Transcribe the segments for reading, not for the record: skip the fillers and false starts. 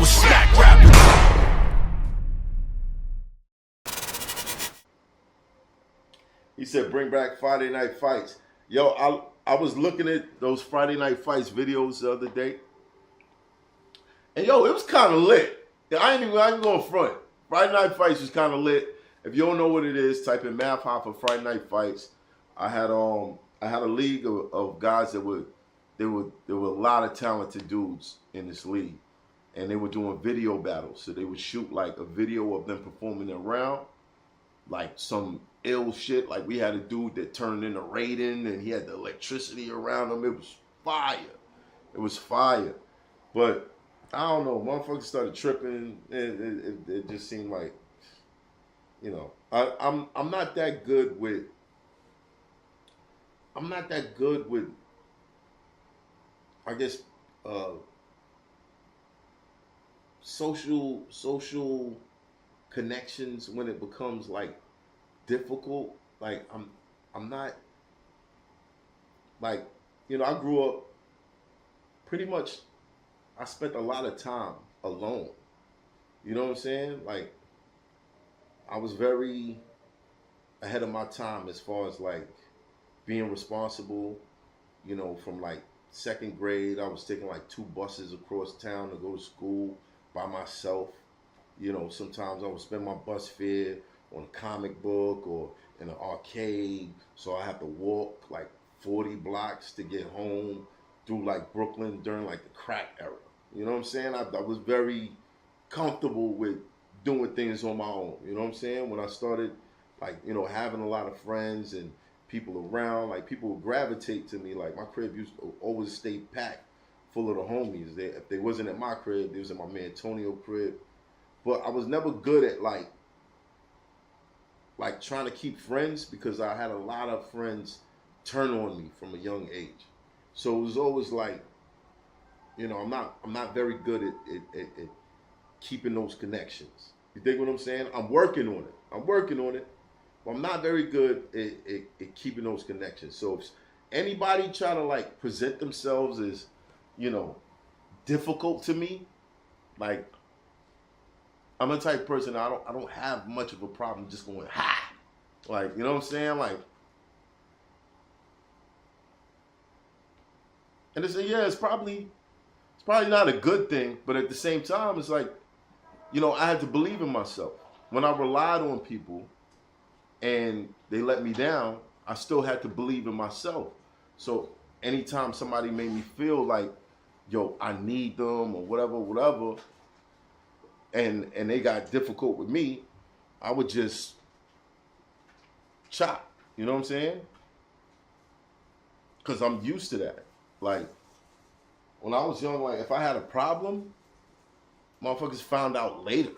smack rapping. He said, bring back Friday night fights. Yo, I was looking at those Friday night fights videos the other day. And yo, it was kind of lit. I ain't going front. Friday night fights was kind of lit. If you don't know what it is, type in MATHHOFFA Friday night fights. I had a league of guys there were a lot of talented dudes in this league. And they were doing video battles. So they would shoot like a video of them performing their round. Like some ill shit. Like we had a dude that turned into Aydin and he had the electricity around him. It was fire. It was fire. But I don't know. Motherfuckers started tripping. It just seemed like, you know, I'm not that good with. I'm not that good with. I guess social connections when it becomes like difficult. Like I'm not like, you know, I grew up pretty much. I spent a lot of time alone. You know what I'm saying? Like, I was very ahead of my time as far as like being responsible. You know, from like second grade, I was taking like 2 buses across town to go to school by myself. You know, sometimes I would spend my bus fare on a comic book or in an arcade. So I have to walk like 40 blocks to get home through like Brooklyn during like the crack era. You know what I'm saying? I was very comfortable with doing things on my own. You know what I'm saying? When I started, like, you know, having a lot of friends and people around, like people would gravitate to me. Like my crib used to always stay packed full of the homies. If they wasn't at my crib, they was at my man Antonio crib. But I was never good at like trying to keep friends because I had a lot of friends turn on me from a young age. So it was always like, you know, I'm not very good at keeping those connections. You dig what I'm saying? I'm working on it. But I'm not very good at keeping those connections. So if anybody try to like present themselves as, you know, difficult to me, like I'm the type of person I don't have much of a problem just going ha, like, you know what I'm saying, like. And they say, yeah, it's probably not a good thing, but at the same time, it's like, you know, I had to believe in myself. When I relied on people and they let me down, I still had to believe in myself. So anytime somebody made me feel like, yo, I need them or whatever, and they got difficult with me, I would just chop. You know what I'm saying? Because I'm used to that. Like, when I was young, like, if I had a problem, motherfuckers found out later.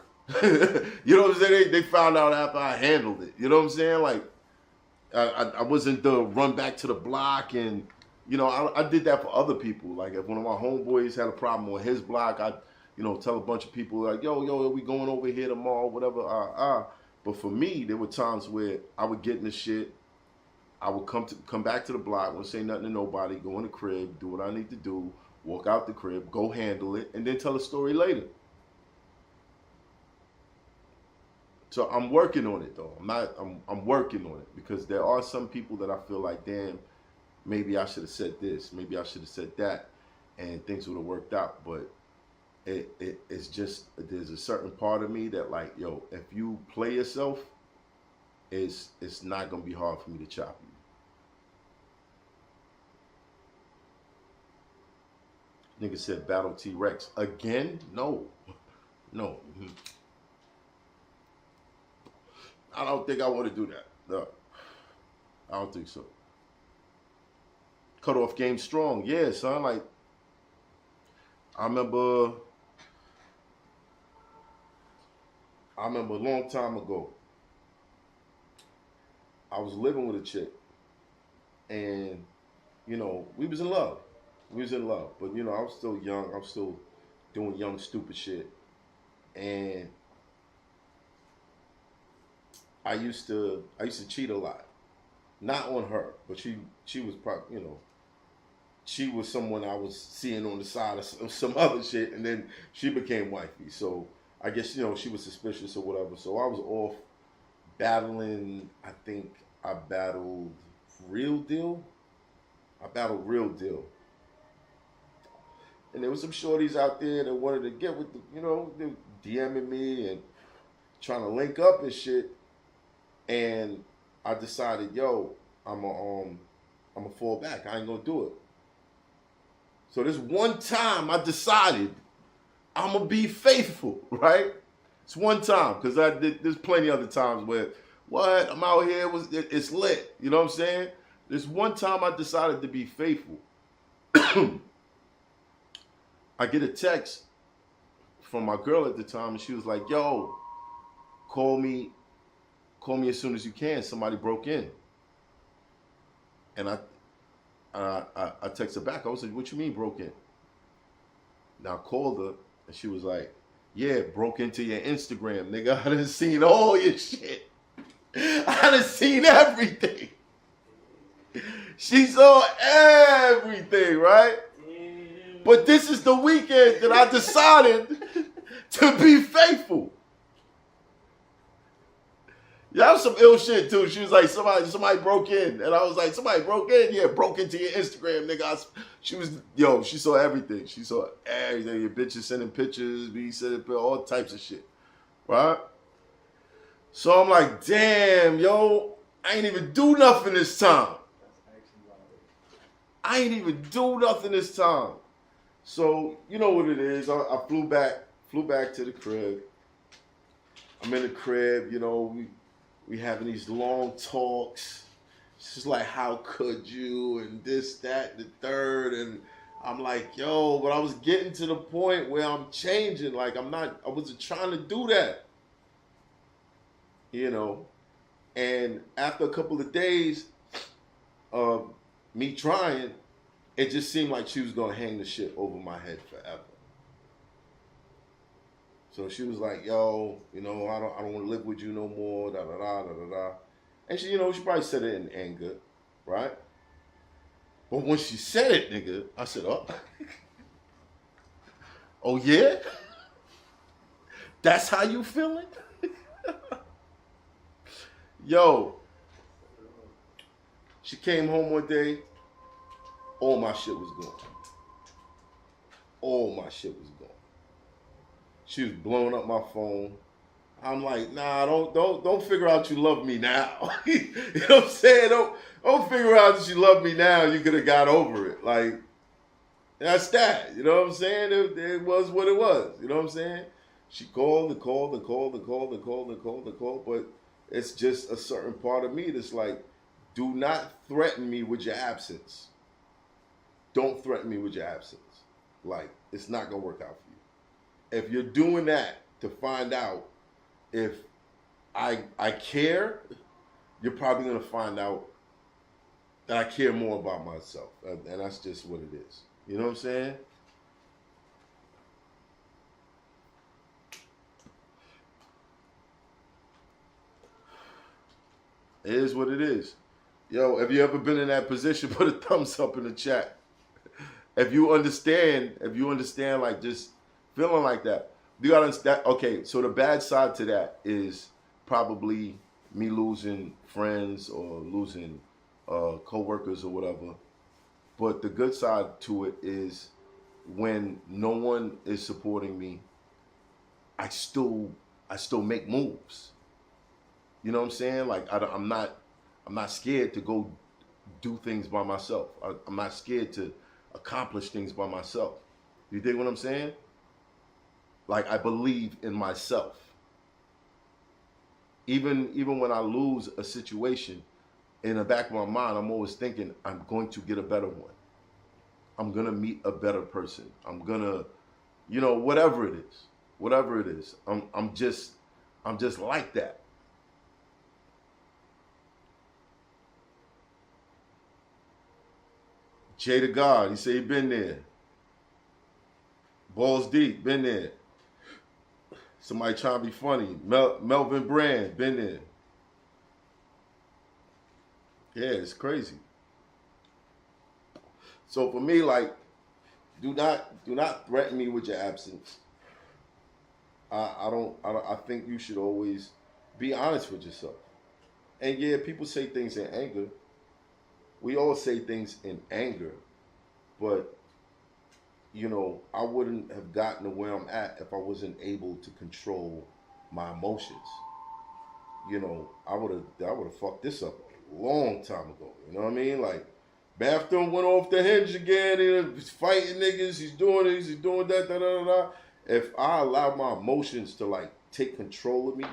You know what I'm saying? They found out after I handled it. You know what I'm saying? Like, I wasn't the run back to the block, and, you know, I did that for other people. Like, if one of my homeboys had a problem on his block, I'd, you know, tell a bunch of people, like, yo, we going over here tomorrow, whatever, But for me, there were times where I would get in the shit. I would come back to the block, wouldn't say nothing to nobody, go in the crib, do what I need to do, walk out the crib, go handle it, and then tell a story later. So I'm working on it though. I'm working on it because there are some people that I feel like, damn, maybe I should have said this, maybe I should have said that, and things would have worked out. But it's just, there's a certain part of me that like, yo, if you play yourself, it's not gonna be hard for me to chop you. Nigga said battle T-Rex. Again? No. No. I don't think I want to do that. No. I don't think so. Cutoff game strong. Yeah, son. Like, I remember a long time ago, I was living with a chick. And, you know, we was in love. But, you know, I was still young. I was still doing young, stupid shit. And I used to cheat a lot. Not on her, but she was probably, you know, she was someone I was seeing on the side of some other shit, and then she became wifey. So I guess, you know, she was suspicious or whatever. So I was off battling. I think I battled Real Deal. I battled Real Deal. And there was some shorties out there that wanted to get with the, you know, they were DMing me and trying to link up and shit. And I decided, yo, I'm a fall back. I ain't gonna do it. So this one time I decided I'm gonna be faithful, right? It's one time, because there's plenty other times where, what, I'm out here, it's lit. You know what I'm saying? This one time I decided to be faithful. I get a text from my girl at the time, and she was like, yo, call me as soon as you can. Somebody broke in. And I texted her back. I was like, what you mean broke in? Now I called her, and she was like, yeah, broke into your Instagram, nigga. I done seen all your shit. I done seen everything. She saw everything, right? But this is the weekend that I decided to be faithful. Yeah, that was some ill shit too. She was like, somebody broke in. And I was like, somebody broke in? Yeah, broke into your Instagram, nigga. She saw everything. She saw everything. Your bitches sending pictures, me sending all types of shit. Right? So I'm like, damn, yo, I ain't even do nothing this time. I ain't even do nothing this time. So, you know what it is. I flew back to the crib. I'm in the crib, you know, we having these long talks. It's just like, how could you, and this, that, and the third, and I'm like, yo, but I was getting to the point where I'm changing. Like, I wasn't trying to do that. You know, and after a couple of days of me trying, it just seemed like she was gonna hang the shit over my head forever. So she was like, yo, you know, I don't want to live with you no more, da da da da da da. And she, you know, she probably said it in anger, right? But when she said it, nigga, I said, oh. Oh yeah? That's how you feeling? Yo, she came home one day, all my shit was gone. All my shit was gone. She was blowing up my phone. I'm like, nah, don't figure out you love me now. You know what I'm saying? Don't figure out that you love me now. You could have got over it. Like, that's that. You know what I'm saying? It was what it was. You know what I'm saying? She called and called and called and called and called and called and called, but it's just a certain part of me that's like, do not threaten me with your absence. Don't threaten me with your absence. Like, it's not going to work out for you. If you're doing that to find out if I care, you're probably going to find out that I care more about myself. And that's just what it is. You know what I'm saying? It is what it is. Yo, have you ever been in that position? Put a thumbs up in the chat. If you understand like just feeling like that. You gotta understand, okay, so the bad side to that is probably me losing friends or losing co-workers or whatever. But the good side to it is when no one is supporting me, I still make moves. You know what I'm saying? Like I'm not scared to go do things by myself. I'm not scared to accomplish things by myself. You dig what I'm saying? Like, I believe in myself. Even when I lose a situation, in the back of my mind, I'm always thinking, I'm going to get a better one. I'm gonna meet a better person. I'm gonna, you know, whatever it is. Whatever it is. I'm just like that. Jay the God, he said he been there. Balls deep, been there. Somebody trying to be funny. Melvin Brand, been there. Yeah, it's crazy. So for me, like, do not threaten me with your absence. I think you should always be honest with yourself. And yeah, people say things in anger. We all say things in anger, but you know, I wouldn't have gotten to where I'm at if I wasn't able to control my emotions. You know, I would have fucked this up a long time ago. You know what I mean? Like, bathroom went off the hinge again. He's fighting niggas. He's doing this. He's doing that. Da da da da. If I allow my emotions to like take control of me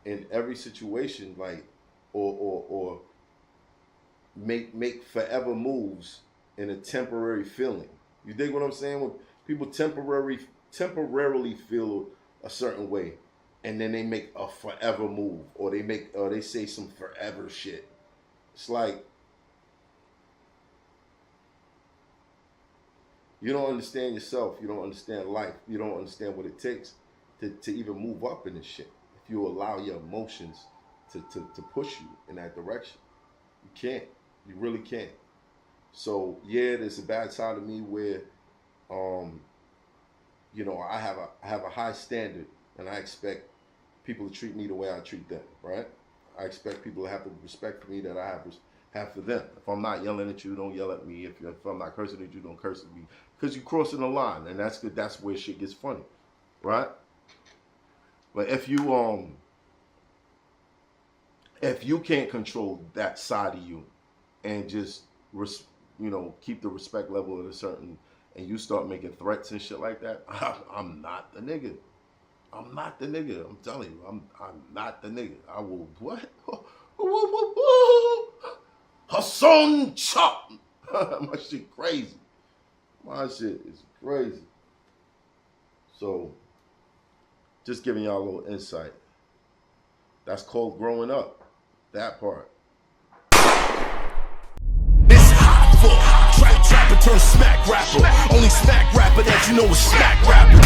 in every situation, like, or make forever moves in a temporary feeling. You dig what I'm saying? When people temporarily feel a certain way, and then they make a forever move, or they say some forever shit. It's like, you don't understand yourself. You don't understand life. You don't understand what it takes to even move up in this shit. If you allow your emotions to push you in that direction, you can't. You really can't. So yeah, there's a bad side of me where, you know, I have a high standard, and I expect people to treat me the way I treat them. Right? I expect people to have the respect for me that I have for them. If I'm not yelling at you, don't yell at me. If I'm not cursing at you, don't curse at me. Because you're crossing the line, and that's good. That's where shit gets funny, right? But if you can't control that side of you, and just you know, keep the respect level at a certain, and you start making threats and shit like that, I'm not the nigga. I'm not the nigga. I'm telling you, I'm not the nigga. I will what? Hassan Chop. My shit crazy. My shit is crazy. So, just giving y'all a little insight. That's called growing up. That part. It's Hoffa. Trapper turn smack rapper. Only smack rapper that you know is smack rapper.